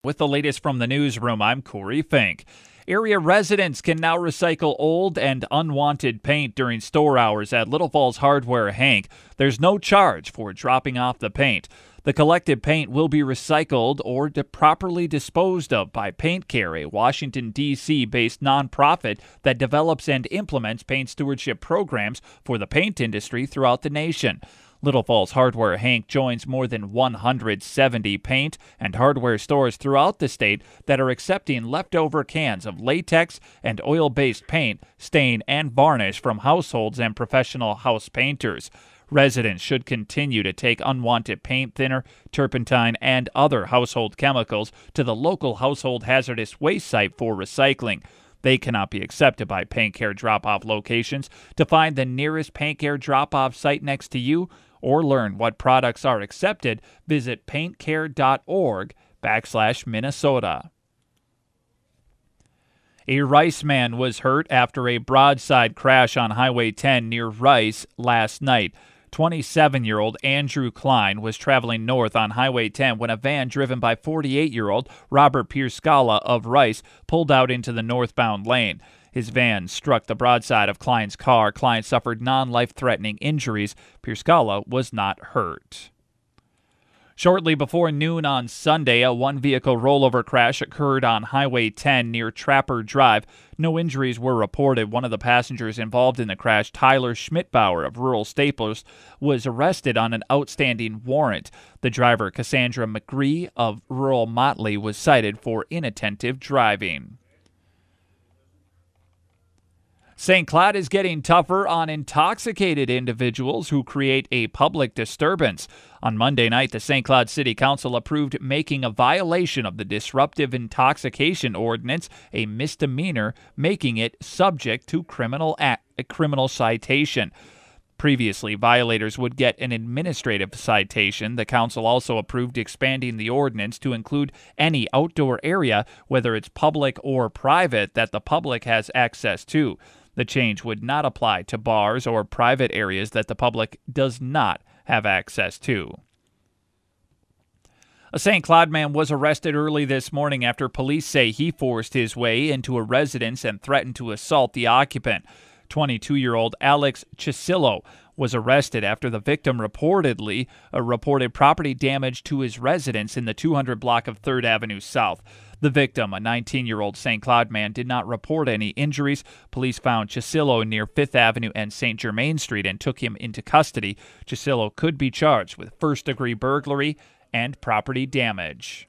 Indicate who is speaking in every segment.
Speaker 1: With the latest from the newsroom, I'm Corey Fink. Area residents can now recycle old and unwanted paint during store hours at Little Falls Hardware Hank. There's no charge for dropping off the paint. The collected paint will be recycled or properly disposed of by Paint Care, a Washington, D.C. based nonprofit that develops and implements paint stewardship programs for the paint industry throughout the nation. Little Falls Hardware Hank joins more than 170 paint and hardware stores throughout the state that are accepting leftover cans of latex and oil-based paint, stain, and varnish from households and professional house painters. Residents should continue to take unwanted paint thinner, turpentine, and other household chemicals to the local household hazardous waste site for recycling. They cannot be accepted by Paint Care drop-off locations. To find the nearest Paint Care drop-off site next to you or learn what products are accepted, visit paintcare.org/Minnesota. A Rice man was hurt after a broadside crash on Highway 10 near Rice last night. 27-year-old Andrew Klein was traveling north on Highway 10 when a van driven by 48-year-old Robert Pierscala of Rice pulled out into the northbound lane. His van struck the broadside of Klein's car. Klein suffered non-life-threatening injuries. Pierscala was not hurt. Shortly before noon on Sunday, a one-vehicle rollover crash occurred on Highway 10 near Trapper Drive. No injuries were reported. One of the passengers involved in the crash, Tyler Schmidbauer of Rural Staples, was arrested on an outstanding warrant. The driver, Cassandra McGree of Rural Motley, was cited for inattentive driving. St. Cloud is getting tougher on intoxicated individuals who create a public disturbance. On Monday night, the St. Cloud City Council approved making a violation of the disruptive intoxication ordinance a misdemeanor, making it subject to criminal citation. Previously, violators would get an administrative citation. The council also approved expanding the ordinance to include any outdoor area, whether it's public or private, that the public has access to. The change would not apply to bars or private areas that the public does not have access to. A St. Cloud man was arrested early this morning after police say he forced his way into a residence and threatened to assault the occupant. 22-year-old Alex Chisillo was arrested after the victim reported property damage to his residence in the 200 block of 3rd Avenue South. The victim, a 19-year-old St. Cloud man, did not report any injuries. Police found Chisillo near 5th Avenue and St. Germain Street and took him into custody. Chisillo could be charged with first-degree burglary and property damage.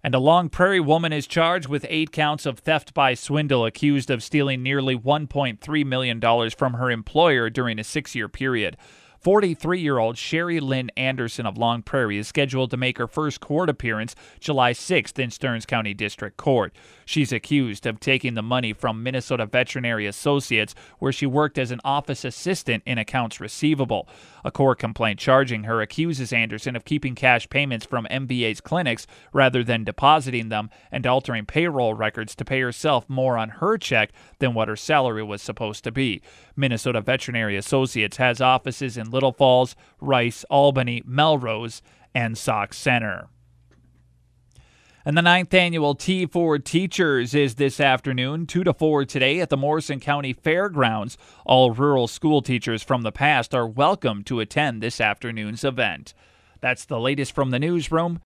Speaker 1: And a Long Prairie woman is charged with 8 counts of theft by swindle, accused of stealing nearly $1.3 million from her employer during a 6-year period. 43-year-old Sherry Lynn Anderson of Long Prairie is scheduled to make her first court appearance July 6th in Stearns County District Court. She's accused of taking the money from Minnesota Veterinary Associates, where she worked as an office assistant in accounts receivable. A court complaint charging her accuses Anderson of keeping cash payments from MVA's clinics rather than depositing them and altering payroll records to pay herself more on her check than what her salary was supposed to be. Minnesota Veterinary Associates has offices in Little Falls, Rice, Albany, Melrose, and Sauk Center. And the 9th annual Tea for Teachers is this afternoon, 2 to 4 today at the Morrison County Fairgrounds. All rural school teachers from the past are welcome to attend this afternoon's event. That's the latest from the newsroom.